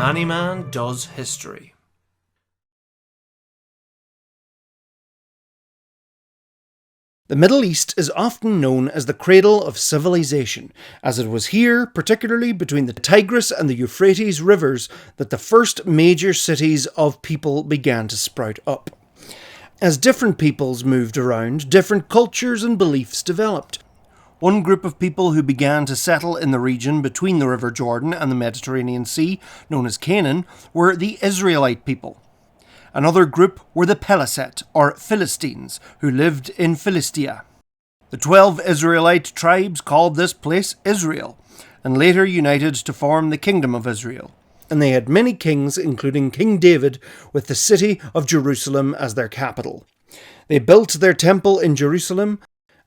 Handyman Does History. The Middle East is often known as the cradle of civilization, as it was here, particularly between the Tigris and the Euphrates rivers, that the first major cities of people began to sprout up. As different peoples moved around, different cultures and beliefs developed. One group of people who began to settle in the region between the River Jordan and the Mediterranean Sea, known as Canaan, were the Israelite people. Another group were the Pelasset, or Philistines, who lived in Philistia. The 12 Israelite tribes called this place Israel, and later united to form the Kingdom of Israel. And they had many kings, including King David, with the city of Jerusalem as their capital. They built their temple in Jerusalem,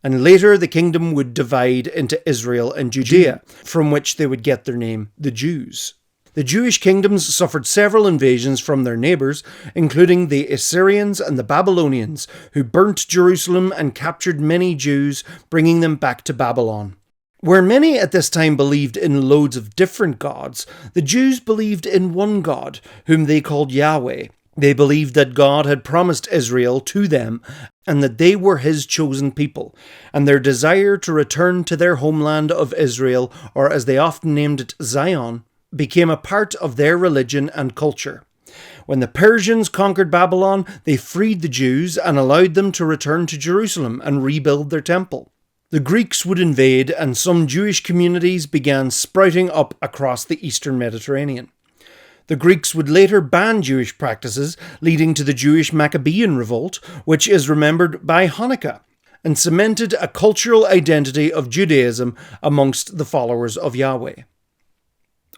and later the kingdom would divide into Israel and Judea, from which they would get their name, the Jews. The Jewish kingdoms suffered several invasions from their neighbours, including the Assyrians and the Babylonians, who burnt Jerusalem and captured many Jews, bringing them back to Babylon. Where many at this time believed in loads of different gods, the Jews believed in one God, whom they called Yahweh. They believed that God had promised Israel to them, and that they were his chosen people, and their desire to return to their homeland of Israel, or as they often named it, Zion, became a part of their religion and culture. When the Persians conquered Babylon, they freed the Jews and allowed them to return to Jerusalem and rebuild their temple. The Greeks would invade, and some Jewish communities began sprouting up across the eastern Mediterranean. The Greeks would later ban Jewish practices, leading to the Jewish Maccabean revolt, which is remembered by Hanukkah, and cemented a cultural identity of Judaism amongst the followers of Yahweh.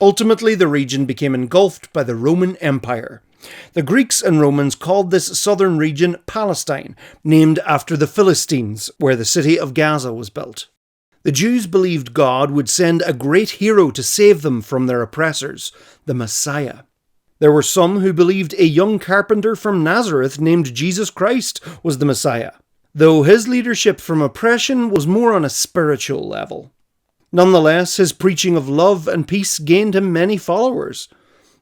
Ultimately, the region became engulfed by the Roman Empire. The Greeks and Romans called this southern region Palestine, named after the Philistines, where the city of Gaza was built. The Jews believed God would send a great hero to save them from their oppressors, the Messiah. There were some who believed a young carpenter from Nazareth named Jesus Christ was the Messiah, though his leadership from oppression was more on a spiritual level. Nonetheless, his preaching of love and peace gained him many followers,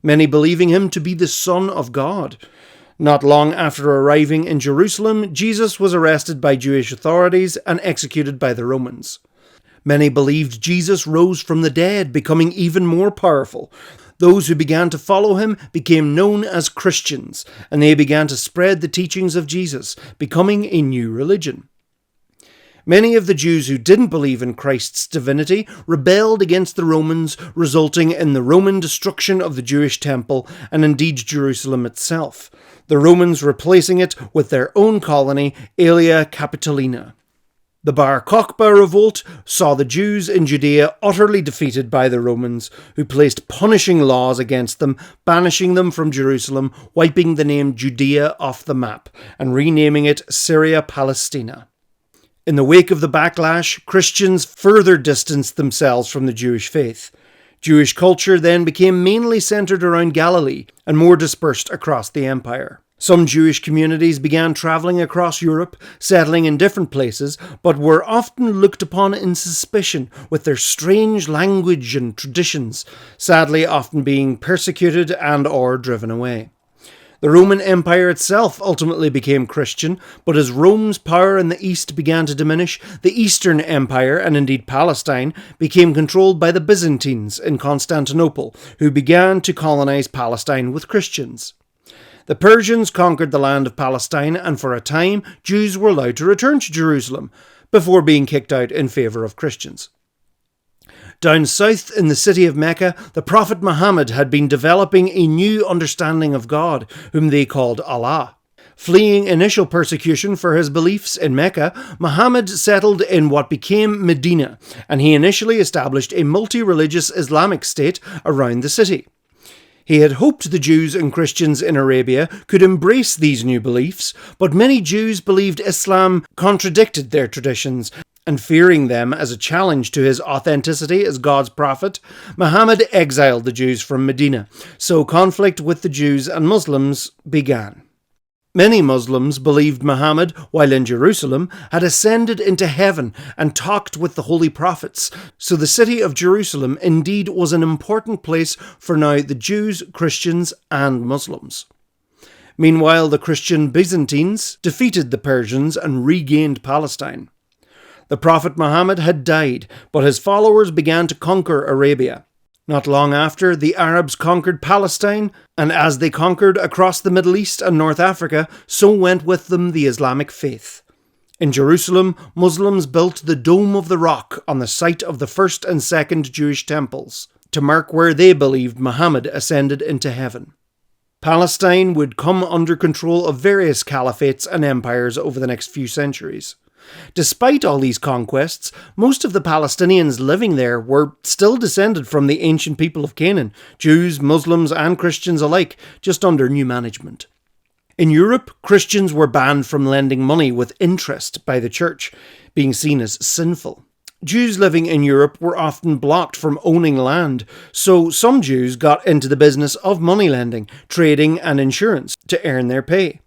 many believing him to be the Son of God. Not long after arriving in Jerusalem, Jesus was arrested by Jewish authorities and executed by the Romans. Many believed Jesus rose from the dead, becoming even more powerful. Those who began to follow him became known as Christians, and they began to spread the teachings of Jesus, becoming a new religion. Many of the Jews who didn't believe in Christ's divinity rebelled against the Romans, resulting in the Roman destruction of the Jewish temple and indeed Jerusalem itself, the Romans replacing it with their own colony, Aelia Capitolina. The Bar Kokhba revolt saw the Jews in Judea utterly defeated by the Romans, who placed punishing laws against them, banishing them from Jerusalem, wiping the name Judea off the map, and renaming it Syria Palestina. In the wake of the backlash, Christians further distanced themselves from the Jewish faith. Jewish culture then became mainly centred around Galilee and more dispersed across the empire. Some Jewish communities began travelling across Europe, settling in different places, but were often looked upon in suspicion with their strange language and traditions, sadly often being persecuted and/or driven away. The Roman Empire itself ultimately became Christian, but as Rome's power in the east began to diminish, the Eastern Empire, and indeed Palestine, became controlled by the Byzantines in Constantinople, who began to colonize Palestine with Christians. The Persians conquered the land of Palestine, and for a time, Jews were allowed to return to Jerusalem, before being kicked out in favour of Christians. Down south in the city of Mecca, the Prophet Muhammad had been developing a new understanding of God, whom they called Allah. Fleeing initial persecution for his beliefs in Mecca, Muhammad settled in what became Medina, and he initially established a multi-religious Islamic state around the city. He had hoped the Jews and Christians in Arabia could embrace these new beliefs, but many Jews believed Islam contradicted their traditions, and fearing them as a challenge to his authenticity as God's prophet, Muhammad exiled the Jews from Medina, so conflict with the Jews and Muslims began. Many Muslims believed Muhammad, while in Jerusalem, had ascended into heaven and talked with the holy prophets, so the city of Jerusalem indeed was an important place for now the Jews, Christians, and Muslims. Meanwhile, the Christian Byzantines defeated the Persians and regained Palestine. The Prophet Muhammad had died, but his followers began to conquer Arabia. Not long after, the Arabs conquered Palestine, and as they conquered across the Middle East and North Africa, so went with them the Islamic faith. In Jerusalem, Muslims built the Dome of the Rock on the site of the first and second Jewish temples, to mark where they believed Muhammad ascended into heaven. Palestine would come under control of various caliphates and empires over the next few centuries. Despite all these conquests, most of the Palestinians living there were still descended from the ancient people of Canaan, Jews, Muslims, and Christians alike, just under new management. In Europe, Christians were banned from lending money with interest by the church, being seen as sinful. Jews living in Europe were often blocked from owning land, so some Jews got into the business of money lending, trading, and insurance to earn their pay.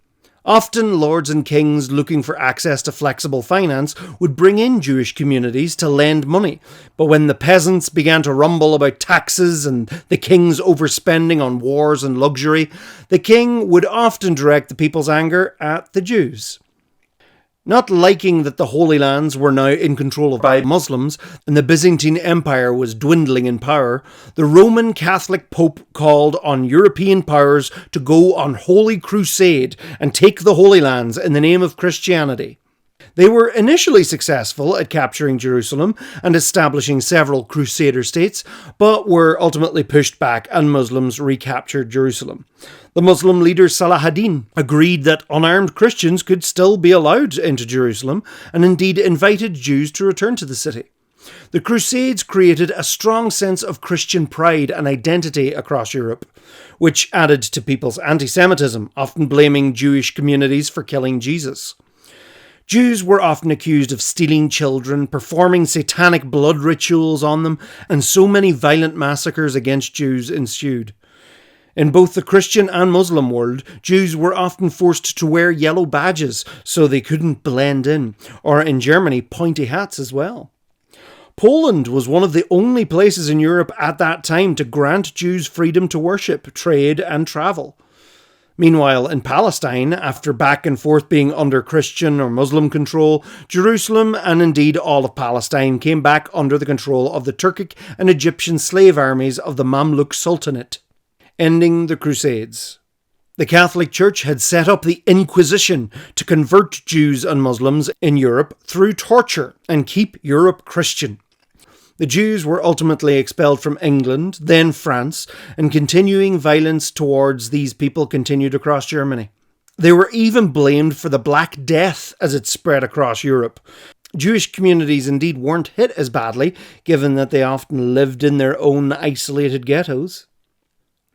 Often, lords and kings looking for access to flexible finance would bring in Jewish communities to lend money, but when the peasants began to rumble about taxes and the king's overspending on wars and luxury, the king would often direct the people's anger at the Jews. Not liking that the Holy Lands were now in control by Muslims and the Byzantine Empire was dwindling in power, the Roman Catholic Pope called on European powers to go on holy crusade and take the Holy Lands in the name of Christianity. They were initially successful at capturing Jerusalem and establishing several Crusader states, but were ultimately pushed back and Muslims recaptured Jerusalem. The Muslim leader Salah ad-Din agreed that unarmed Christians could still be allowed into Jerusalem and indeed invited Jews to return to the city. The Crusades created a strong sense of Christian pride and identity across Europe, which added to people's anti-Semitism, often blaming Jewish communities for killing Jesus. Jews were often accused of stealing children, performing satanic blood rituals on them, and so many violent massacres against Jews ensued. In both the Christian and Muslim world, Jews were often forced to wear yellow badges so they couldn't blend in, or in Germany, pointy hats as well. Poland was one of the only places in Europe at that time to grant Jews freedom to worship, trade, and travel. Meanwhile, in Palestine, after back and forth being under Christian or Muslim control, Jerusalem and indeed all of Palestine came back under the control of the Turkic and Egyptian slave armies of the Mamluk Sultanate, ending the Crusades. The Catholic Church had set up the Inquisition to convert Jews and Muslims in Europe through torture and keep Europe Christian. The Jews were ultimately expelled from England, then France, and continuing violence towards these people continued across Germany. They were even blamed for the Black Death as it spread across Europe. Jewish communities indeed weren't hit as badly, given that they often lived in their own isolated ghettos.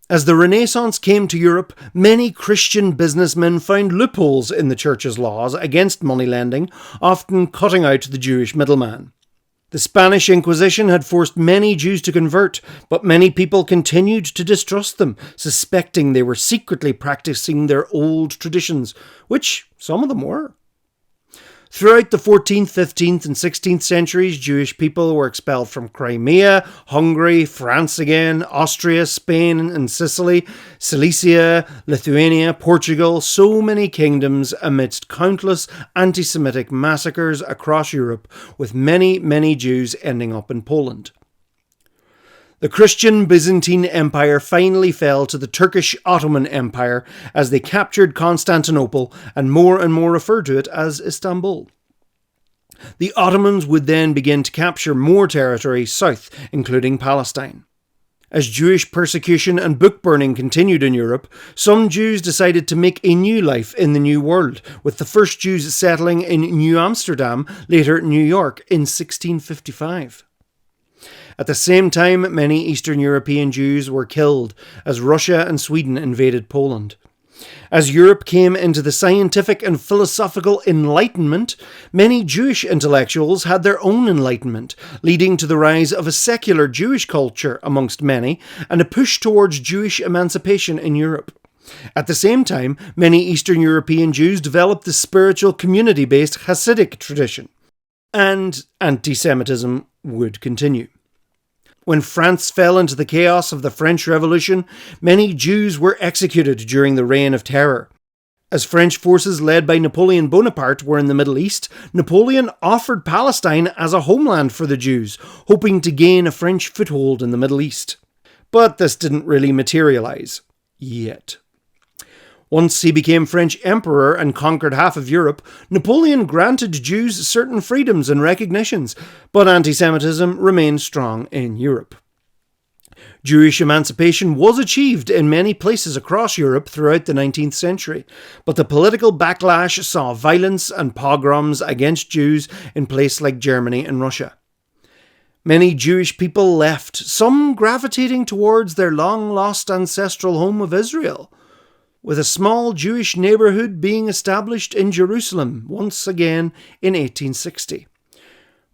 As the Renaissance came to Europe, many Christian businessmen found loopholes in the Church's laws against money lending, often cutting out the Jewish middleman. The Spanish Inquisition had forced many Jews to convert, but many people continued to distrust them, suspecting they were secretly practicing their old traditions, which some of them were. Throughout the 14th, 15th and 16th centuries, Jewish people were expelled from Crimea, Hungary, France again, Austria, Spain and Sicily, Cilicia, Lithuania, Portugal, so many kingdoms amidst countless anti-Semitic massacres across Europe, with many, many Jews ending up in Poland. The Christian Byzantine Empire finally fell to the Turkish Ottoman Empire as they captured Constantinople and more referred to it as Istanbul. The Ottomans would then begin to capture more territory south, including Palestine. As Jewish persecution and book burning continued in Europe, some Jews decided to make a new life in the New World, with the first Jews settling in New Amsterdam, later New York, in 1655. At the same time, many Eastern European Jews were killed as Russia and Sweden invaded Poland. As Europe came into the scientific and philosophical Enlightenment, many Jewish intellectuals had their own enlightenment, leading to the rise of a secular Jewish culture amongst many and a push towards Jewish emancipation in Europe. At the same time, many Eastern European Jews developed the spiritual community-based Hasidic tradition, and anti-Semitism would continue. When France fell into the chaos of the French Revolution, many Jews were executed during the Reign of Terror. As French forces led by Napoleon Bonaparte were in the Middle East, Napoleon offered Palestine as a homeland for the Jews, hoping to gain a French foothold in the Middle East. But this didn't really materialise. Yet. Once he became French emperor and conquered half of Europe, Napoleon granted Jews certain freedoms and recognitions, but anti-Semitism remained strong in Europe. Jewish emancipation was achieved in many places across Europe throughout the 19th century, but the political backlash saw violence and pogroms against Jews in places like Germany and Russia. Many Jewish people left, some gravitating towards their long-lost ancestral home of Israel, with a small Jewish neighbourhood being established in Jerusalem once again in 1860.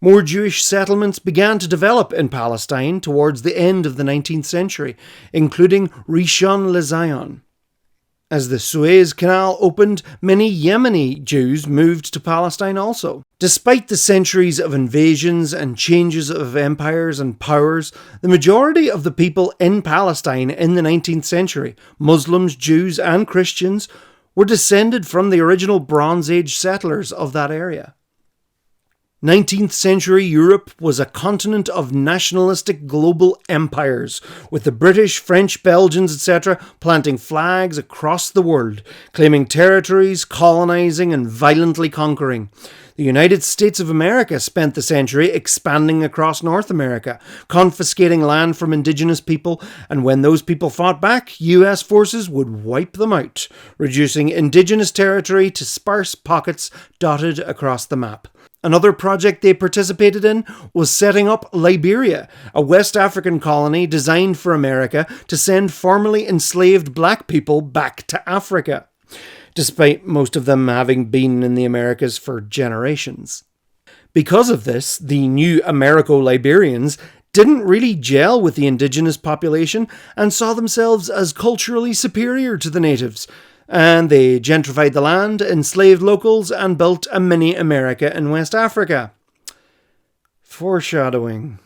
More Jewish settlements began to develop in Palestine towards the end of the 19th century, including Rishon LeZion. As the Suez Canal opened, many Yemeni Jews moved to Palestine also. Despite the centuries of invasions and changes of empires and powers, the majority of the people in Palestine in the 19th century, Muslims, Jews and Christians, were descended from the original Bronze Age settlers of that area. 19th century Europe was a continent of nationalistic global empires, with the British, French, Belgians, etc. planting flags across the world, claiming territories, colonising and violently conquering. The United States of America spent the century expanding across North America, confiscating land from indigenous people, and when those people fought back, US forces would wipe them out, reducing indigenous territory to sparse pockets dotted across the map. Another project they participated in was setting up Liberia, a West African colony designed for America to send formerly enslaved black people back to Africa, despite most of them having been in the Americas for generations. Because of this, the new Americo-Liberians didn't really gel with the indigenous population and saw themselves as culturally superior to the natives, and they gentrified the land, enslaved locals, and built a mini America in West Africa. Foreshadowing.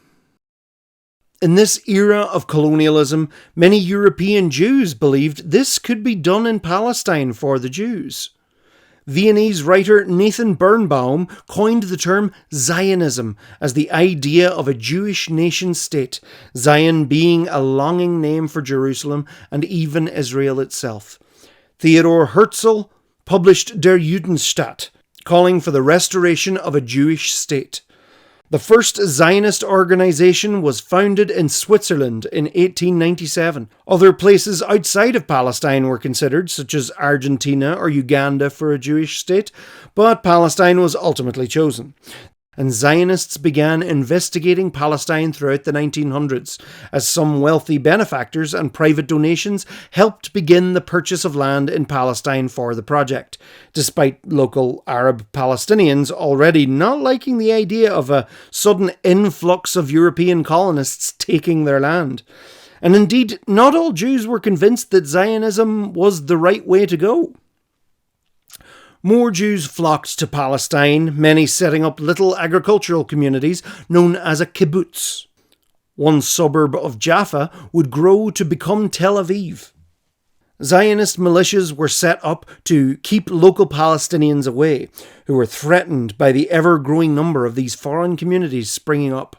In this era of colonialism, many European Jews believed this could be done in Palestine for the Jews. Viennese writer Nathan Birnbaum coined the term Zionism as the idea of a Jewish nation-state, Zion being a longing name for Jerusalem and even Israel itself. Theodor Herzl published Der Judenstaat, calling for the restoration of a Jewish state. The first Zionist organization was founded in Switzerland in 1897. Other places outside of Palestine were considered, such as Argentina or Uganda, for a Jewish state, but Palestine was ultimately chosen. And Zionists began investigating Palestine throughout the 1900s, as some wealthy benefactors and private donations helped begin the purchase of land in Palestine for the project, despite local Arab Palestinians already not liking the idea of a sudden influx of European colonists taking their land. And indeed, not all Jews were convinced that Zionism was the right way to go. More Jews flocked to Palestine, many setting up little agricultural communities known as a kibbutz. One suburb of Jaffa would grow to become Tel Aviv. Zionist militias were set up to keep local Palestinians away, who were threatened by the ever-growing number of these foreign communities springing up.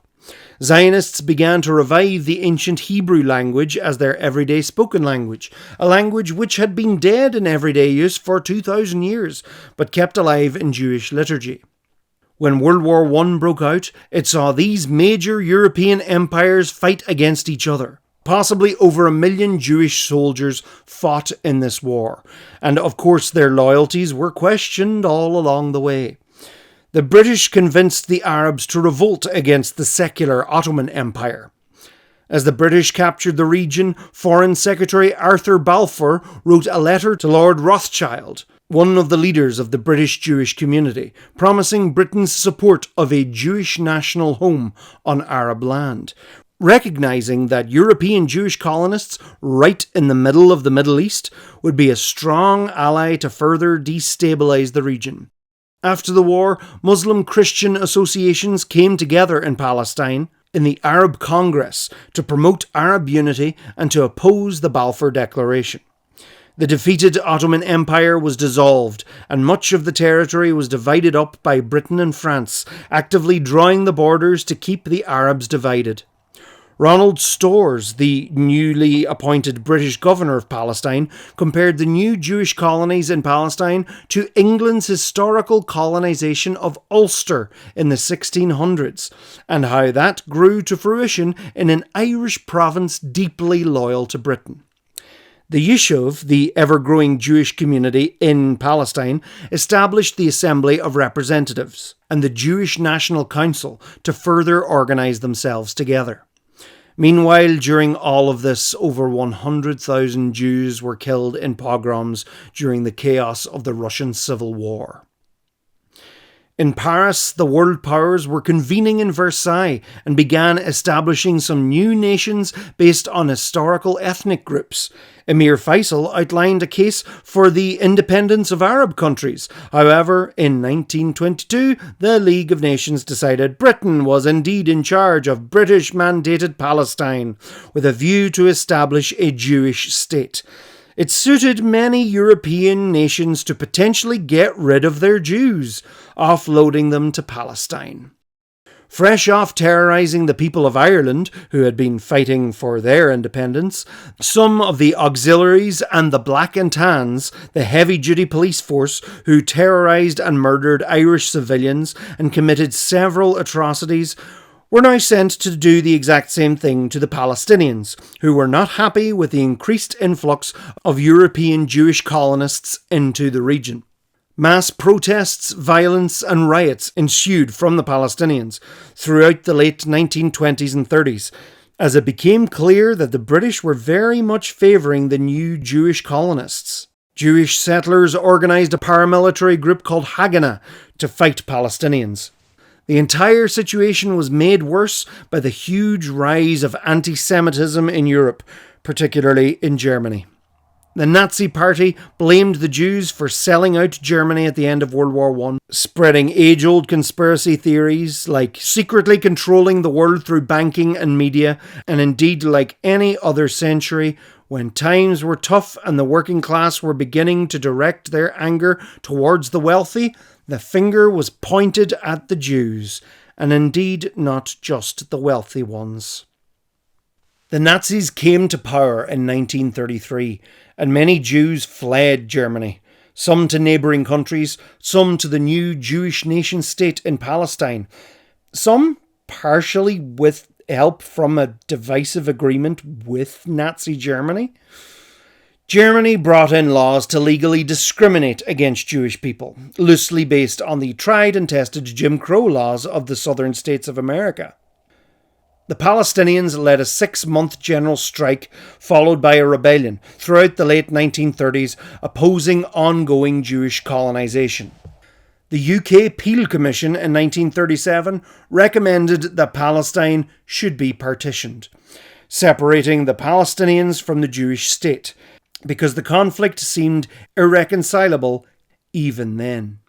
Zionists began to revive the ancient Hebrew language as their everyday spoken language, a language which had been dead in everyday use for 2,000 years, but kept alive in Jewish liturgy. When World War I broke out, it saw these major European empires fight against each other. Possibly over 1 million Jewish soldiers fought in this war, and of course their loyalties were questioned all along the way. The British convinced the Arabs to revolt against the secular Ottoman Empire. As the British captured the region, Foreign Secretary Arthur Balfour wrote a letter to Lord Rothschild, one of the leaders of the British Jewish community, promising Britain's support of a Jewish national home on Arab land. recognizing that European Jewish colonists right in the middle of the Middle East would be a strong ally to further destabilize the region. After the war, Muslim Christian associations came together in Palestine in the Arab Congress to promote Arab unity and to oppose the Balfour Declaration. The defeated Ottoman Empire was dissolved, and much of the territory was divided up by Britain and France, actively drawing the borders to keep the Arabs divided. Ronald Storrs, the newly appointed British governor of Palestine, compared the new Jewish colonies in Palestine to England's historical colonisation of Ulster in the 1600s, and how that grew to fruition in an Irish province deeply loyal to Britain. The Yishuv, the ever-growing Jewish community in Palestine, established the Assembly of Representatives and the Jewish National Council to further organise themselves together. Meanwhile, during all of this, over 100,000 Jews were killed in pogroms during the chaos of the Russian Civil War. In Paris, the world powers were convening in Versailles and began establishing some new nations based on historical ethnic groups. Emir Faisal outlined a case for the independence of Arab countries. However, in 1922, the League of Nations decided Britain was indeed in charge of British-mandated Palestine, with a view to establish a Jewish state. It suited many European nations to potentially get rid of their Jews, offloading them to Palestine. Fresh off terrorising the people of Ireland, who had been fighting for their independence, some of the auxiliaries and the Black and Tans, the heavy-duty police force who terrorised and murdered Irish civilians and committed several atrocities, were now sent to do the exact same thing to the Palestinians, who were not happy with the increased influx of European Jewish colonists into the region. Mass protests, violence and riots ensued from the Palestinians throughout the late 1920s and 30s, as it became clear that the British were very much favouring the new Jewish colonists. Jewish settlers organised a paramilitary group called Haganah to fight Palestinians. The entire situation was made worse by the huge rise of anti-Semitism in Europe, particularly in Germany. The Nazi Party blamed the Jews for selling out Germany at the end of World War I, spreading age-old conspiracy theories like secretly controlling the world through banking and media, and indeed, like any other century, when times were tough and the working class were beginning to direct their anger towards the wealthy, the finger was pointed at the Jews, and indeed not just the wealthy ones. The Nazis came to power in 1933, and many Jews fled Germany, some to neighbouring countries, some to the new Jewish nation-state in Palestine, some partially with help from a divisive agreement with Nazi Germany. Germany brought in laws to legally discriminate against Jewish people, loosely based on the tried and tested Jim Crow laws of the southern states of America. The Palestinians led a 6-month general strike, followed by a rebellion throughout the late 1930s, opposing ongoing Jewish colonisation. The UK Peel Commission in 1937 recommended that Palestine should be partitioned, separating the Palestinians from the Jewish state, because the conflict seemed irreconcilable even then.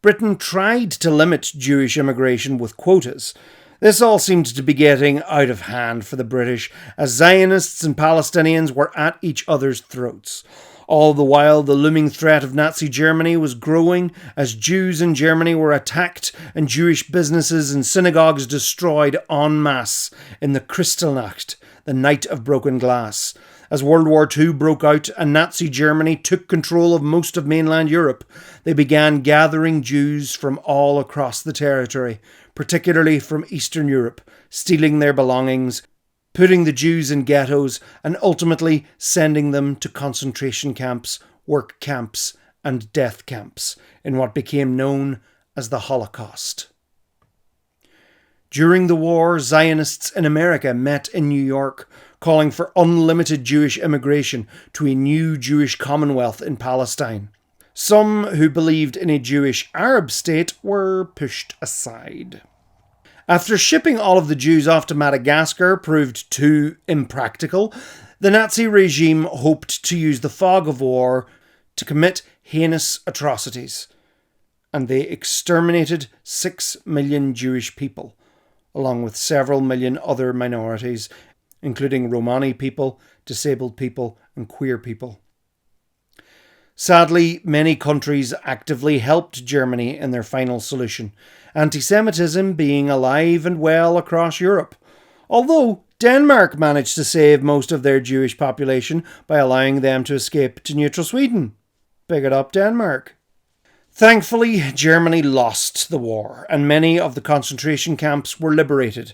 Britain tried to limit Jewish immigration with quotas. This all seemed to be getting out of hand for the British, as Zionists and Palestinians were at each other's throats. All the while, the looming threat of Nazi Germany was growing, as Jews in Germany were attacked and Jewish businesses and synagogues destroyed en masse in the Kristallnacht, the Night of Broken Glass. As World War II broke out and Nazi Germany took control of most of mainland Europe, they began gathering Jews from all across the territory, particularly from Eastern Europe, stealing their belongings, putting the Jews in ghettos, and ultimately sending them to concentration camps, work camps, and death camps in what became known as the Holocaust. During the war, Zionists in America met in New York, calling for unlimited Jewish immigration to a new Jewish commonwealth in Palestine. Some who believed in a Jewish Arab state were pushed aside. After shipping all of the Jews off to Madagascar proved too impractical, the Nazi regime hoped to use the fog of war to commit heinous atrocities, and they exterminated 6 million Jewish people, along with several million other minorities, including Romani people, disabled people, and queer people. Sadly, many countries actively helped Germany in their final solution, anti-Semitism being alive and well across Europe, although Denmark managed to save most of their Jewish population by allowing them to escape to neutral Sweden. Big it up, Denmark. Thankfully, Germany lost the war, and many of the concentration camps were liberated,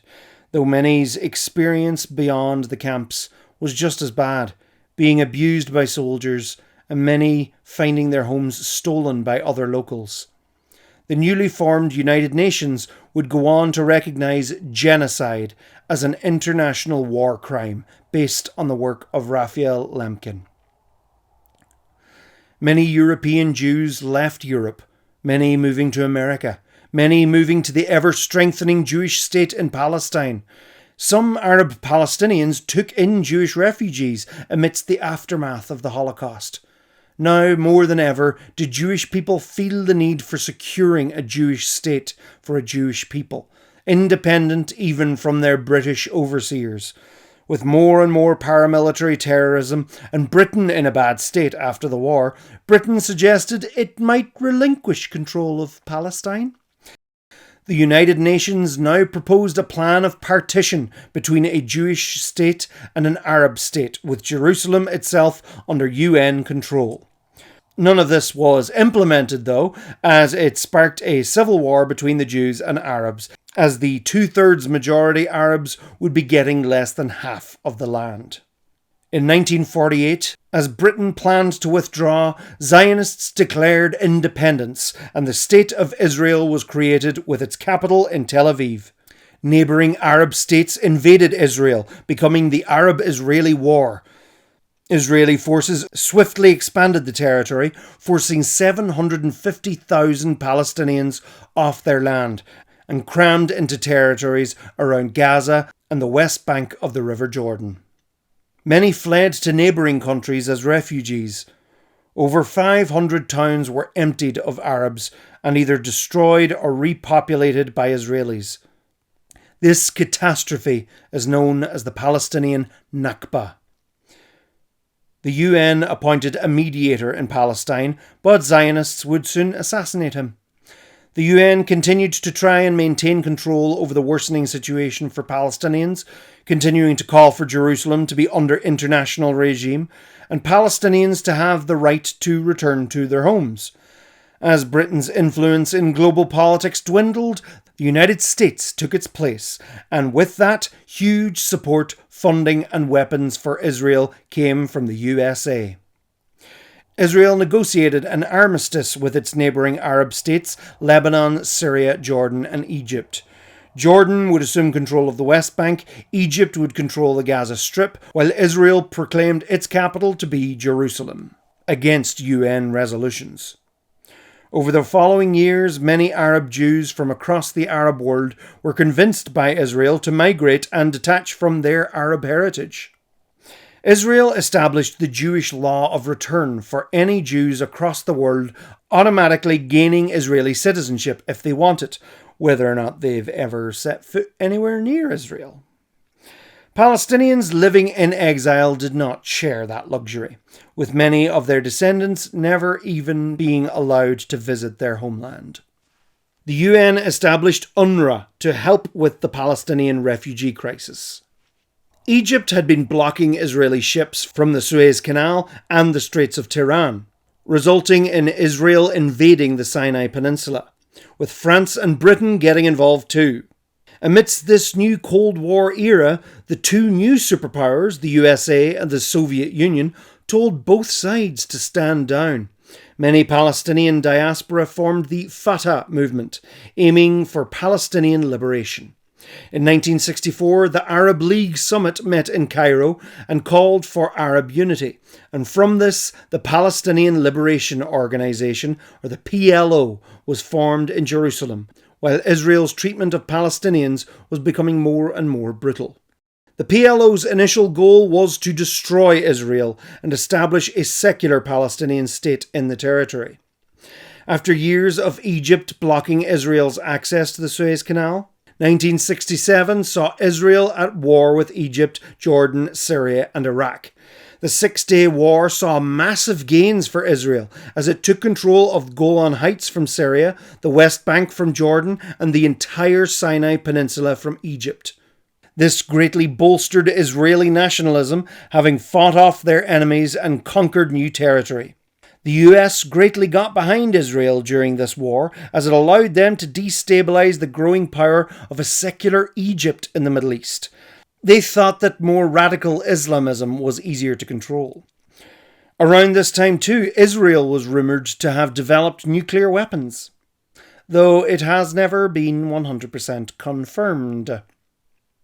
though many's experience beyond the camps was just as bad, being abused by soldiers, and many finding their homes stolen by other locals. The newly formed United Nations would go on to recognise genocide as an international war crime based on the work of Raphael Lemkin. Many European Jews left Europe, many moving to America, many moving to the ever-strengthening Jewish state in Palestine. Some Arab Palestinians took in Jewish refugees amidst the aftermath of the Holocaust. Now, more than ever, do Jewish people feel the need for securing a Jewish state for a Jewish people, independent even from their British overseers. With more and more paramilitary terrorism and Britain in a bad state after the war, Britain suggested it might relinquish control of Palestine. The United Nations now proposed a plan of partition between a Jewish state and an Arab state, with Jerusalem itself under UN control. None of this was implemented, though, as it sparked a civil war between the Jews and Arabs, as the 2/3 majority Arabs would be getting less than half of the land. In 1948, as Britain planned to withdraw, Zionists declared independence, and the State of Israel was created with its capital in Tel Aviv. Neighbouring Arab states invaded Israel, becoming the Arab-Israeli War. Israeli forces swiftly expanded the territory, forcing 750,000 Palestinians off their land, and crammed into territories around Gaza and the West Bank of the River Jordan. Many fled to neighbouring countries as refugees. Over 500 towns were emptied of Arabs and either destroyed or repopulated by Israelis. This catastrophe is known as the Palestinian Nakba. The UN appointed a mediator in Palestine, but Zionists would soon assassinate him. The UN continued to try and maintain control over the worsening situation for Palestinians, continuing to call for Jerusalem to be under international regime and Palestinians to have the right to return to their homes. As Britain's influence in global politics dwindled, the United States took its place, and with that, huge support, funding and weapons for Israel came from the USA. Israel negotiated an armistice with its neighbouring Arab states, Lebanon, Syria, Jordan and Egypt. Jordan would assume control of the West Bank, Egypt would control the Gaza Strip, while Israel proclaimed its capital to be Jerusalem, against UN resolutions. Over the following years, many Arab Jews from across the Arab world were convinced by Israel to migrate and detach from their Arab heritage. Israel established the Jewish law of return for any Jews across the world, automatically gaining Israeli citizenship if they want it, whether or not they've ever set foot anywhere near Israel. Palestinians living in exile did not share that luxury, with many of their descendants never even being allowed to visit their homeland. The UN established UNRWA to help with the Palestinian refugee crisis. Egypt had been blocking Israeli ships from the Suez Canal and the Straits of Tiran, resulting in Israel invading the Sinai Peninsula, with France and Britain getting involved too. Amidst this new Cold War era, the two new superpowers, the USA and the Soviet Union, told both sides to stand down. Many Palestinian diaspora formed the Fatah movement, aiming for Palestinian liberation. In 1964, the Arab League Summit met in Cairo and called for Arab unity, and from this, the Palestinian Liberation Organization, or the PLO, was formed in Jerusalem, while Israel's treatment of Palestinians was becoming more and more brutal. The PLO's initial goal was to destroy Israel and establish a secular Palestinian state in the territory. After years of Egypt blocking Israel's access to the Suez Canal, 1967 saw Israel at war with Egypt, Jordan, Syria and Iraq. The Six-Day War saw massive gains for Israel as it took control of Golan Heights from Syria, the West Bank from Jordan and the entire Sinai Peninsula from Egypt. This greatly bolstered Israeli nationalism, having fought off their enemies and conquered new territory. The US greatly got behind Israel during this war, as it allowed them to destabilize the growing power of a secular Egypt in the Middle East. They thought that more radical Islamism was easier to control. Around this time too, Israel was rumoured to have developed nuclear weapons, though it has never been 100% confirmed.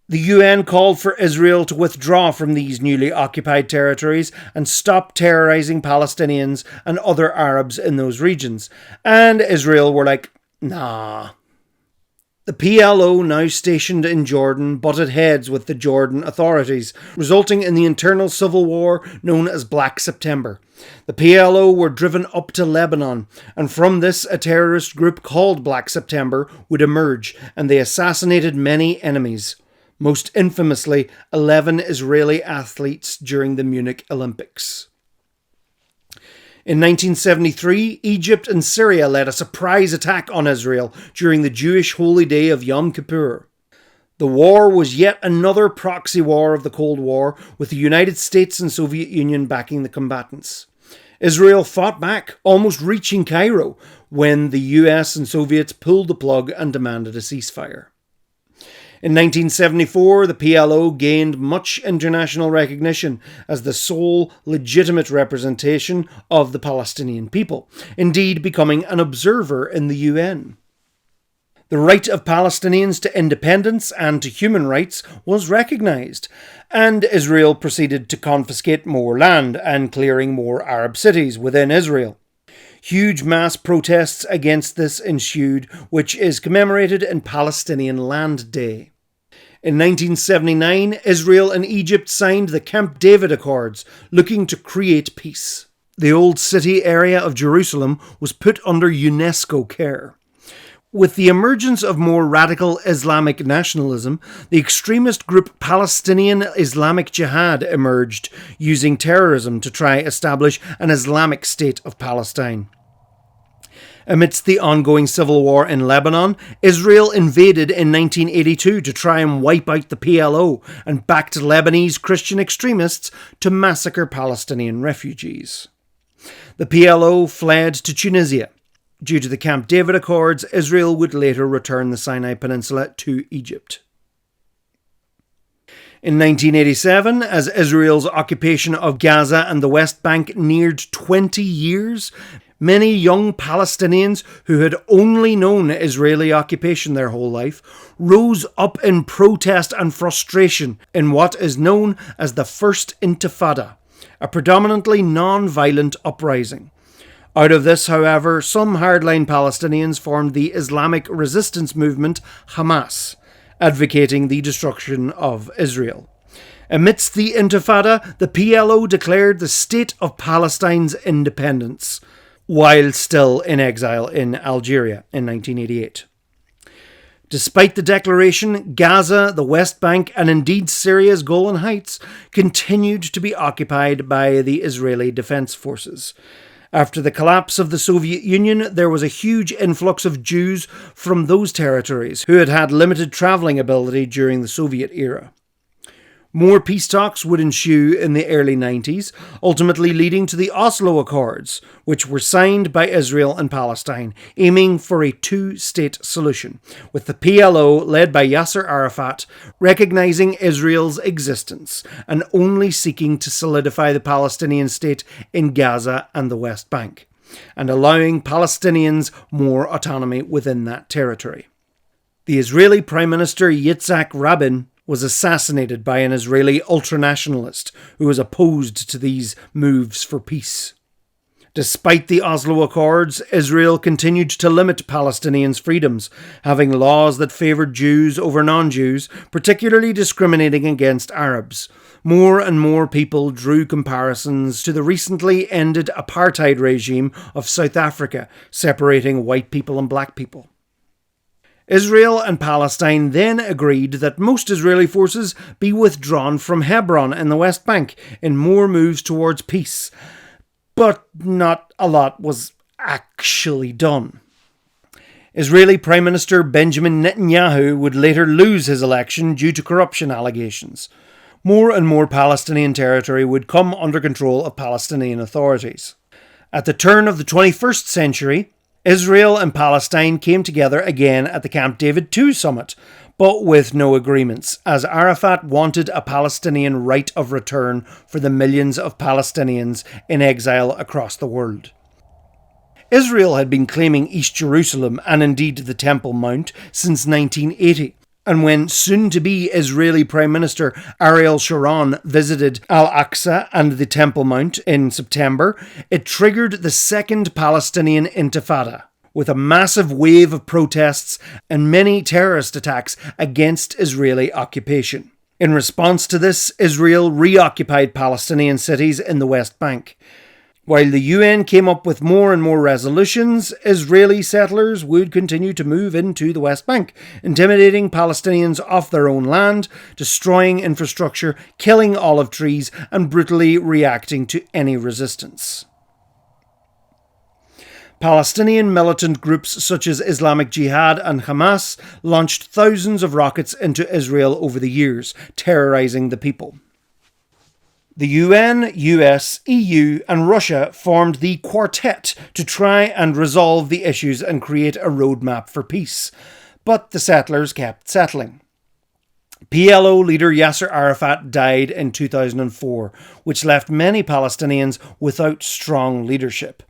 The UN called for Israel to withdraw from these newly occupied territories and stop terrorising Palestinians and other Arabs in those regions. And Israel were like, nah. The PLO, now stationed in Jordan, butted heads with the Jordan authorities, resulting in the internal civil war known as Black September. The PLO were driven up to Lebanon, and from this a terrorist group called Black September would emerge, and they assassinated many enemies. Most infamously, 11 Israeli athletes during the Munich Olympics. In 1973, Egypt and Syria led a surprise attack on Israel during the Jewish holy day of Yom Kippur. The war was yet another proxy war of the Cold War, with the United States and Soviet Union backing the combatants. Israel fought back, almost reaching Cairo, when the US and Soviets pulled the plug and demanded a ceasefire. In 1974, the PLO gained much international recognition as the sole legitimate representation of the Palestinian people, indeed becoming an observer in the UN. The right of Palestinians to independence and to human rights was recognised, and Israel proceeded to confiscate more land and clearing more Arab cities within Israel. Huge mass protests against this ensued, which is commemorated in Palestinian Land Day. In 1979, Israel and Egypt signed the Camp David Accords, looking to create peace. The old city area of Jerusalem was put under UNESCO care. With the emergence of more radical Islamic nationalism, the extremist group Palestinian Islamic Jihad emerged, using terrorism to try establish an Islamic state of Palestine. Amidst the ongoing civil war in Lebanon, Israel invaded in 1982 to try and wipe out the PLO and backed Lebanese Christian extremists to massacre Palestinian refugees. The PLO fled to Tunisia. Due to the Camp David Accords, Israel would later return the Sinai Peninsula to Egypt. In 1987, as Israel's occupation of Gaza and the West Bank neared 20 years, many young Palestinians who had only known Israeli occupation their whole life rose up in protest and frustration in what is known as the First Intifada, a predominantly non-violent uprising. Out of this, however, some hardline Palestinians formed the Islamic resistance movement Hamas, advocating the destruction of Israel. Amidst the Intifada, the PLO declared the State of Palestine's independence, while still in exile in Algeria in 1988. Despite the declaration, Gaza, the West Bank, and indeed Syria's Golan Heights continued to be occupied by the Israeli Defense Forces. After the collapse of the Soviet Union, there was a huge influx of Jews from those territories who had had limited travelling ability during the Soviet era. More peace talks would ensue in the early 90s, ultimately leading to the Oslo Accords, which were signed by Israel and Palestine, aiming for a two-state solution, with the PLO, led by Yasser Arafat, recognising Israel's existence and only seeking to solidify the Palestinian state in Gaza and the West Bank, and allowing Palestinians more autonomy within that territory. The Israeli Prime Minister Yitzhak Rabin was assassinated by an Israeli ultranationalist who was opposed to these moves for peace. Despite the Oslo Accords, Israel continued to limit Palestinians' freedoms, having laws that favoured Jews over non-Jews, particularly discriminating against Arabs. More and more people drew comparisons to the recently ended apartheid regime of South Africa, separating white people and black people. Israel and Palestine then agreed that most Israeli forces be withdrawn from Hebron in the West Bank in more moves towards peace. But not a lot was actually done. Israeli Prime Minister Benjamin Netanyahu would later lose his election due to corruption allegations. More and more Palestinian territory would come under control of Palestinian authorities. At the turn of the 21st century, Israel and Palestine came together again at the Camp David II summit, but with no agreements, as Arafat wanted a Palestinian right of return for the millions of Palestinians in exile across the world. Israel had been claiming East Jerusalem and indeed the Temple Mount since 1980, and when soon-to-be Israeli Prime Minister Ariel Sharon visited Al-Aqsa and the Temple Mount in September, it triggered the second Palestinian Intifada, with a massive wave of protests and many terrorist attacks against Israeli occupation. In response to this, Israel reoccupied Palestinian cities in the West Bank. While the UN came up with more and more resolutions, Israeli settlers would continue to move into the West Bank, intimidating Palestinians off their own land, destroying infrastructure, killing olive trees, and brutally reacting to any resistance. Palestinian militant groups such as Islamic Jihad and Hamas launched thousands of rockets into Israel over the years, terrorizing the people. The UN, US, EU and Russia formed the Quartet to try and resolve the issues and create a roadmap for peace, but the settlers kept settling. PLO leader Yasser Arafat died in 2004, which left many Palestinians without strong leadership.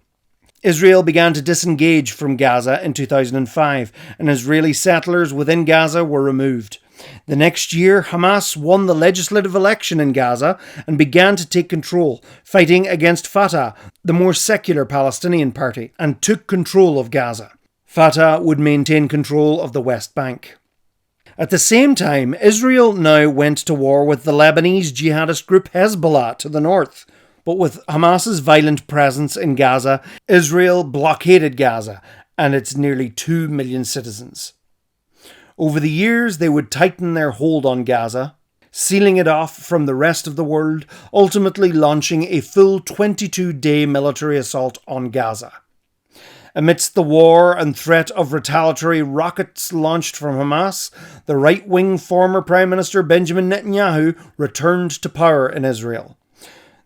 Israel began to disengage from Gaza in 2005, and Israeli settlers within Gaza were removed. The next year, Hamas won the legislative election in Gaza and began to take control, fighting against Fatah, the more secular Palestinian party, and took control of Gaza. Fatah would maintain control of the West Bank. At the same time, Israel now went to war with the Lebanese jihadist group Hezbollah to the north. But with Hamas's violent presence in Gaza, Israel blockaded Gaza and its nearly 2 million citizens. Over the years, they would tighten their hold on Gaza, sealing it off from the rest of the world, ultimately launching a full 22-day military assault on Gaza. Amidst the war and threat of retaliatory rockets launched from Hamas, the right-wing former Prime Minister Benjamin Netanyahu returned to power in Israel.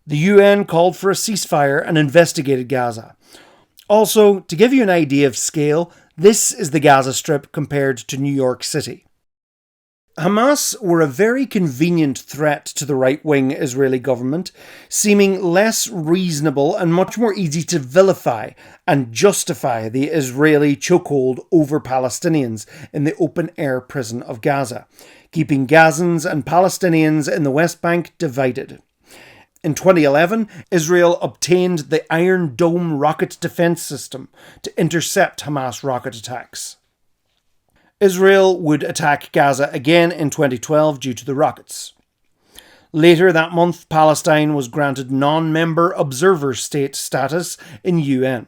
The UN called for a ceasefire and investigated Gaza. Also, to give you an idea of scale, this is the Gaza Strip compared to New York City. Hamas were a very convenient threat to the right-wing Israeli government, seeming less reasonable and much more easy to vilify and justify the Israeli chokehold over Palestinians in the open-air prison of Gaza, keeping Gazans and Palestinians in the West Bank divided. In 2011, Israel obtained the Iron Dome rocket defense system to intercept Hamas rocket attacks. Israel would attack Gaza again in 2012 due to the rockets. Later that month, Palestine was granted non-member observer state status in UN.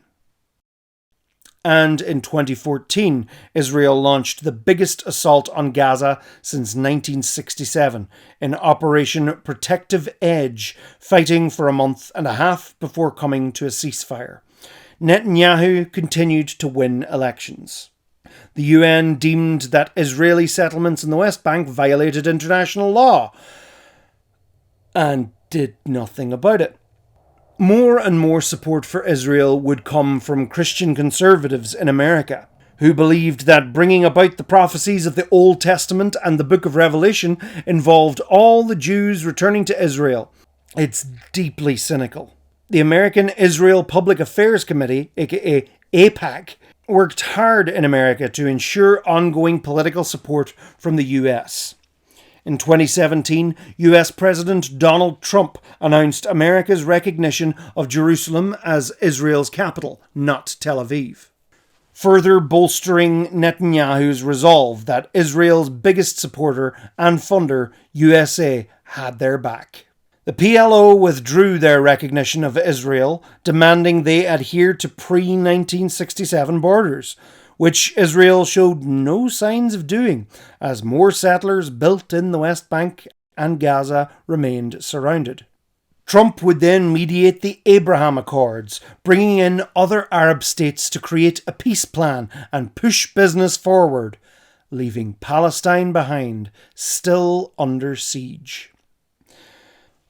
And in 2014, Israel launched the biggest assault on Gaza since 1967 in Operation Protective Edge, fighting for a month and a half before coming to a ceasefire. Netanyahu continued to win elections. The UN deemed that Israeli settlements in the West Bank violated international law and did nothing about it. More and more support for Israel would come from Christian conservatives in America, who believed that bringing about the prophecies of the Old Testament and the Book of Revelation involved all the Jews returning to Israel. It's deeply cynical. The American Israel Public Affairs Committee, aka AIPAC, worked hard in America to ensure ongoing political support from the US. In 2017, US President Donald Trump announced America's recognition of Jerusalem as Israel's capital, not Tel Aviv, further bolstering Netanyahu's resolve that Israel's biggest supporter and funder, USA, had their back. The PLO withdrew their recognition of Israel, demanding they adhere to pre-1967 borders, which Israel showed no signs of doing, as more settlers built in the West Bank and Gaza remained surrounded. Trump would then mediate the Abraham Accords, bringing in other Arab states to create a peace plan and push business forward, leaving Palestine behind, still under siege.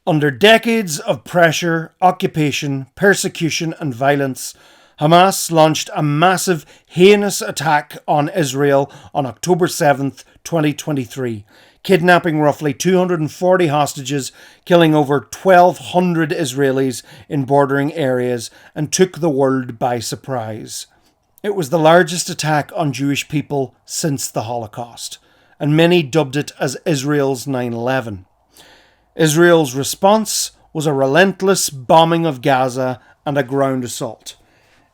Under decades of pressure, occupation, persecution and violence, Hamas launched a massive, heinous attack on Israel on October 7th, 2023, kidnapping roughly 240 hostages, killing over 1,200 Israelis in bordering areas, and took the world by surprise. It was the largest attack on Jewish people since the Holocaust, and many dubbed it as Israel's 9/11. Israel's response was a relentless bombing of Gaza and a ground assault.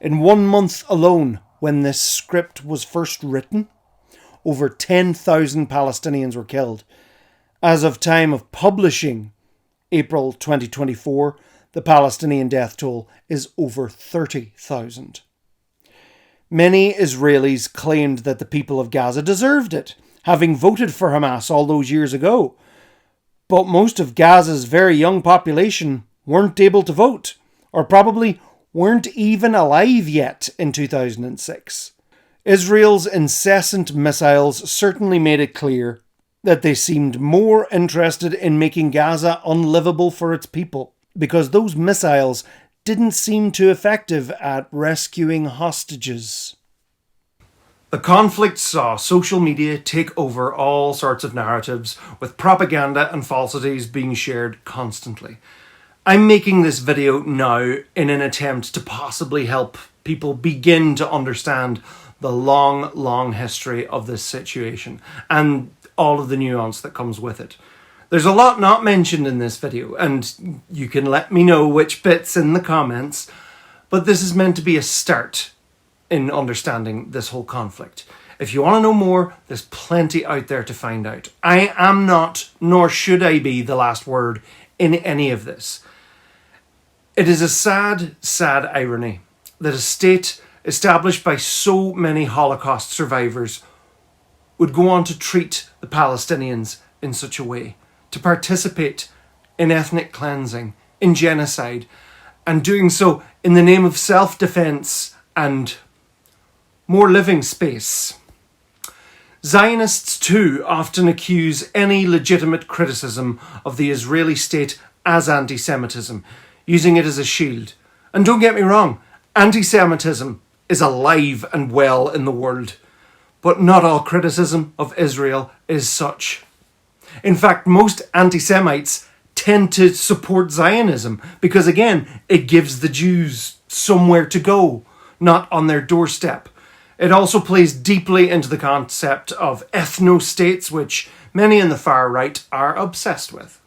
In 1 month alone, when this script was first written, over 10,000 Palestinians were killed. As of time of publishing, April 2024, the Palestinian death toll is over 30,000. Many Israelis claimed that the people of Gaza deserved it, having voted for Hamas all those years ago. But most of Gaza's very young population weren't able to vote, or probably weren't even alive yet in 2006. Israel's incessant missiles certainly made it clear that they seemed more interested in making Gaza unlivable for its people, because those missiles didn't seem too effective at rescuing hostages. The conflict saw social media take over all sorts of narratives, with propaganda and falsities being shared constantly. I'm making this video now in an attempt to possibly help people begin to understand the long history of this situation and all of the nuance that comes with it. There's a lot not mentioned in this video, and you can let me know which bits in the comments, but this is meant to be a start in understanding this whole conflict. If you want to know more, there's plenty out there to find out. I am not, nor should I be, the last word in any of this. It is a sad irony that a state established by so many Holocaust survivors would go on to treat the Palestinians in such a way, to participate in ethnic cleansing, in genocide, and doing so in the name of self-defense and more living space. Zionists too often accuse any legitimate criticism of the Israeli state as anti-Semitism, using it as a shield. And don't get me wrong, anti-Semitism is alive and well in the world, but not all criticism of Israel is such. In fact, most anti-Semites tend to support Zionism because, again, it gives the Jews somewhere to go, not on their doorstep. It also plays deeply into the concept of ethno-states, which many in the far right are obsessed with.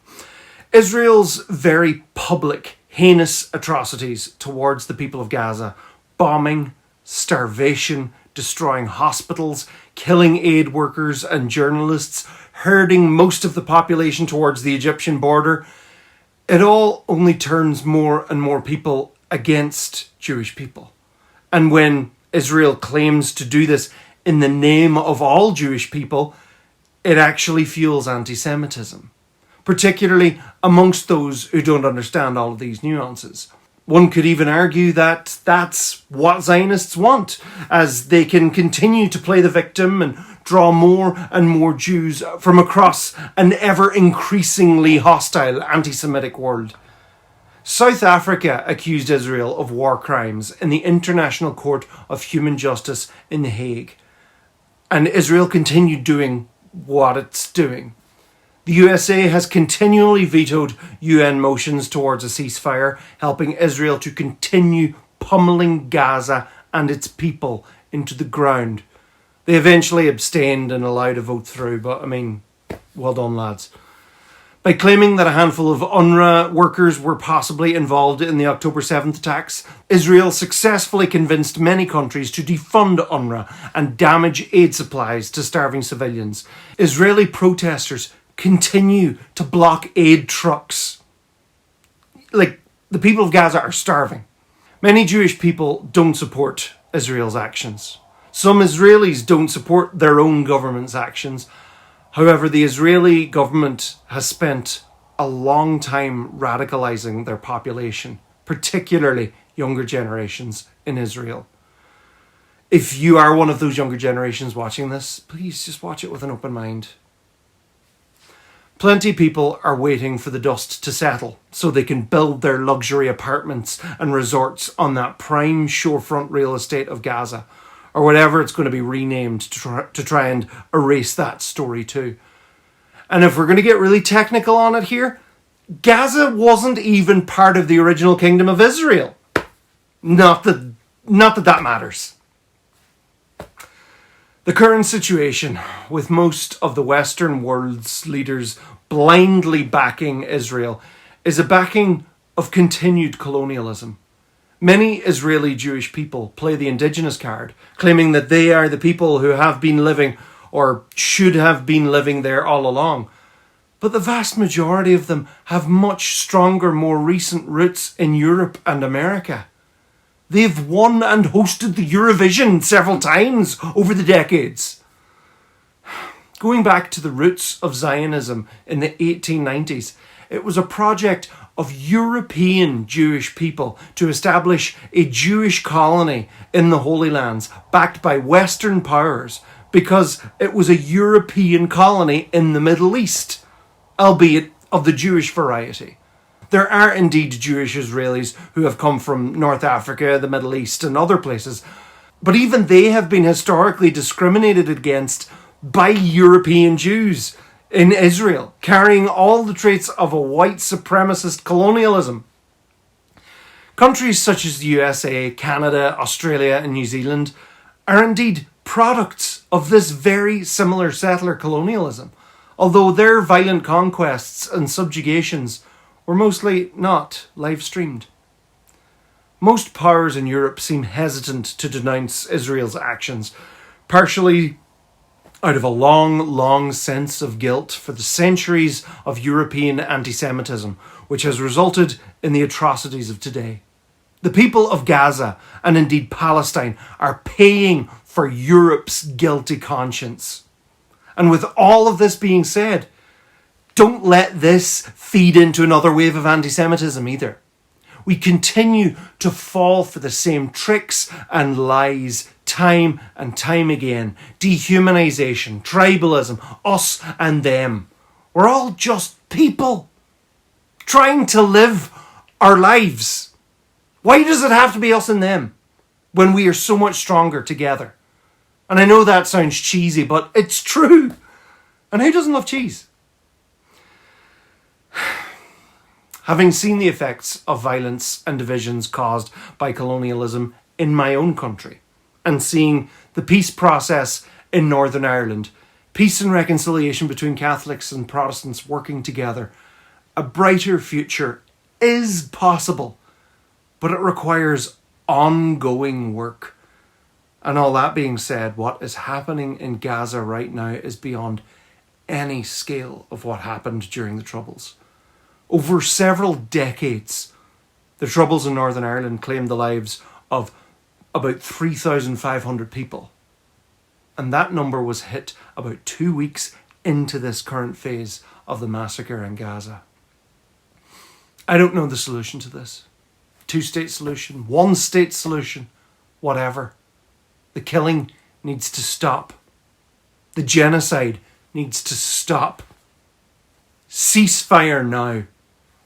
Israel's very public, heinous atrocities towards the people of Gaza, bombing, starvation, destroying hospitals, killing aid workers and journalists, herding most of the population towards the Egyptian border, it all only turns more and more people against Jewish people. And when Israel claims to do this in the name of all Jewish people, it actually fuels anti-Semitism, particularly amongst those who don't understand all of these nuances. One could even argue that that's what Zionists want, as they can continue to play the victim and draw more and more Jews from across an ever-increasingly hostile anti-Semitic world. South Africa accused Israel of war crimes in the International Court of Human Justice in The Hague, and Israel continued doing what it's doing. The USA has continually vetoed UN motions towards a ceasefire, helping Israel to continue pummeling Gaza and its people into the ground. They eventually abstained and allowed a vote through, but Well done, lads. By claiming that a handful of UNRWA workers were possibly involved in the October 7th attacks, Israel successfully convinced many countries to defund UNRWA and damage aid supplies to starving civilians. Israeli protesters continue to block aid trucks. Like, the people of Gaza are starving. Many Jewish people don't support Israel's actions. Some Israelis don't support their own government's actions. However, the Israeli government has spent a long time radicalizing their population, particularly younger generations in Israel. If you are one of those younger generations watching this, please just watch it with an open mind. Plenty of people are waiting for the dust to settle so they can build their luxury apartments and resorts on that prime shorefront real estate of Gaza, or whatever it's going to be renamed to try and erase that story too. And if we're going to get really technical on it here, Gaza wasn't even part of the original Kingdom of Israel. Not that matters. The current situation, with most of the Western world's leaders blindly backing Israel, is a backing of continued colonialism. Many Israeli Jewish people play the indigenous card, claiming that they are the people who have been living or should have been living there all along. But the vast majority of them have much stronger, more recent roots in Europe and America. They've won and hosted the Eurovision several times over the decades. Going back to the roots of Zionism in the 1890s, it was a project of European Jewish people to establish a Jewish colony in the Holy Lands, backed by Western powers, because it was a European colony in the Middle East, albeit of the Jewish variety. There are indeed Jewish Israelis who have come from North Africa, the Middle East, and other places, but even they have been historically discriminated against by European Jews in Israel, carrying all the traits of a white supremacist colonialism. Countries such as the USA, Canada, Australia, and New Zealand are indeed products of this very similar settler colonialism, although their violent conquests and subjugations were mostly not live-streamed. Most powers in Europe seem hesitant to denounce Israel's actions, partially out of a long sense of guilt for the centuries of European anti-Semitism, which has resulted in the atrocities of today. The people of Gaza, and indeed Palestine, are paying for Europe's guilty conscience. And with all of this being said, don't let this feed into another wave of anti-Semitism either. We continue to fall for the same tricks and lies time and time again. Dehumanization, tribalism, us and them. We're all just people trying to live our lives. Why does it have to be us and them when we are so much stronger together? And I know that sounds cheesy, but it's true. And who doesn't love cheese? Having seen the effects of violence and divisions caused by colonialism in my own country, and seeing the peace process in Northern Ireland, peace and reconciliation between Catholics and Protestants working together, a brighter future is possible, but it requires ongoing work. And all that being said, what is happening in Gaza right now is beyond any scale of what happened during the Troubles. Over several decades, the Troubles in Northern Ireland claimed the lives of about 3,500 people. And that number was hit about 2 weeks into this current phase of the massacre in Gaza. I don't know the solution to this. 2-state solution, 1-state solution, whatever. The killing needs to stop. The genocide needs to stop. Ceasefire now.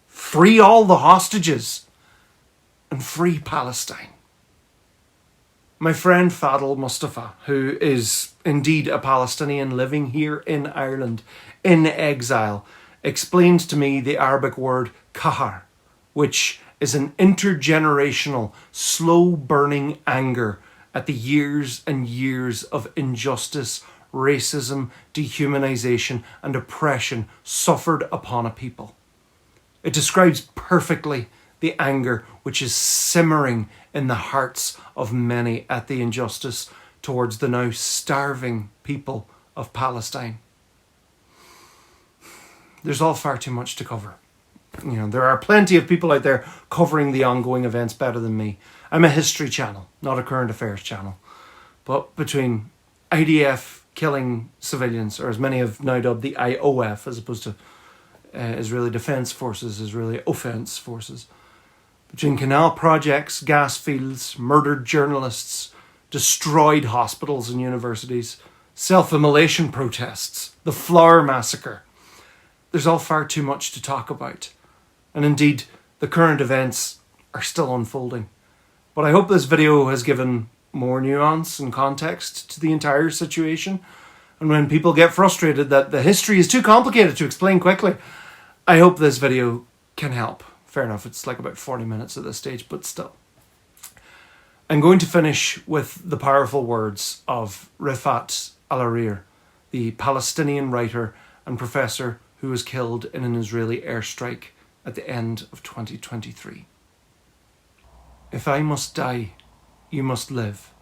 Free all the hostages. And free Palestine. My friend Fadl Mustafa, who is indeed a Palestinian living here in Ireland, in exile, explained to me the Arabic word kahar, which is an intergenerational, slow-burning anger at the years and years of injustice, racism, dehumanization, and oppression suffered upon a people. It describes perfectly the anger which is simmering in the hearts of many at the injustice towards the now starving people of Palestine. There's all far too much to cover. There are plenty of people out there covering the ongoing events better than me. I'm a history channel, not a current affairs channel. But between IDF killing civilians, or as many have now dubbed the IOF, as opposed to Israeli Defense Forces, Israeli Offense Forces, between canal projects, gas fields, murdered journalists, destroyed hospitals and universities, self-immolation protests, the flower massacre, there's all far too much to talk about. And indeed, the current events are still unfolding. But I hope this video has given more nuance and context to the entire situation. And when people get frustrated that the history is too complicated to explain quickly, I hope this video can help. Fair enough, it's like about 40 minutes at this stage, but still. I'm going to finish with the powerful words of Rifat al-Hariri, the Palestinian writer and professor who was killed in an Israeli airstrike at the end of 2023. If I must die, you must live,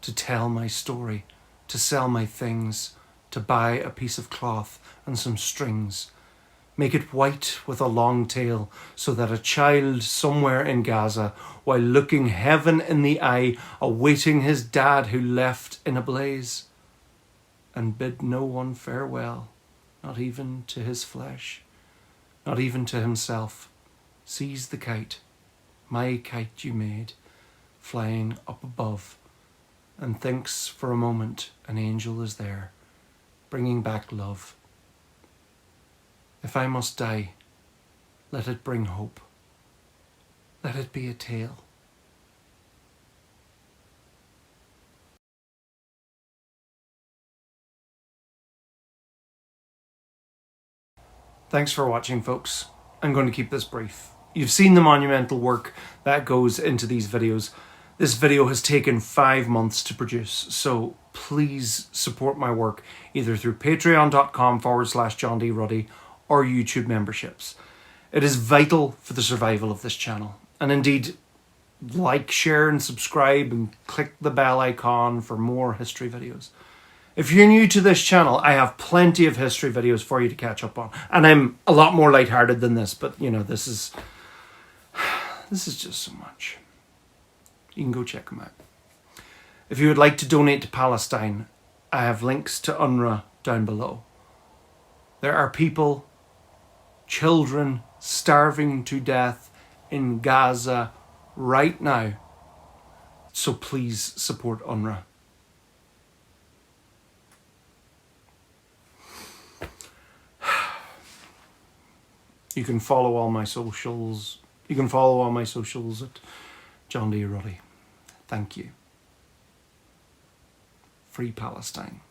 to tell my story, to sell my things, to buy a piece of cloth and some strings. Make it white with a long tail, so that a child somewhere in Gaza, while looking heaven in the eye, awaiting his dad who left in a blaze, and bid no one farewell, not even to his flesh, not even to himself, sees the kite, my kite you made, flying up above, and thinks for a moment an angel is there, bringing back love. If I must die, let it bring hope. Let it be a tale. Thanks for watching, folks. I'm going to keep this brief. You've seen the monumental work that goes into these videos. This video has taken 5 months to produce, so please support my work either through patreon.com/John D Ruddy or YouTube memberships. It is vital for the survival of this channel. And indeed, like, share and subscribe and click the bell icon for more history videos. If you're new to this channel, I have plenty of history videos for you to catch up on. And I'm a lot more lighthearted than this, but this is just so much. You can go check them out. If you would like to donate to Palestine, I have links to UNRWA down below. There are people, children, starving to death in Gaza right now. So please support UNRWA. You can follow all my socials. You can follow all my socials at John D Ruddy. Thank you. Free Palestine.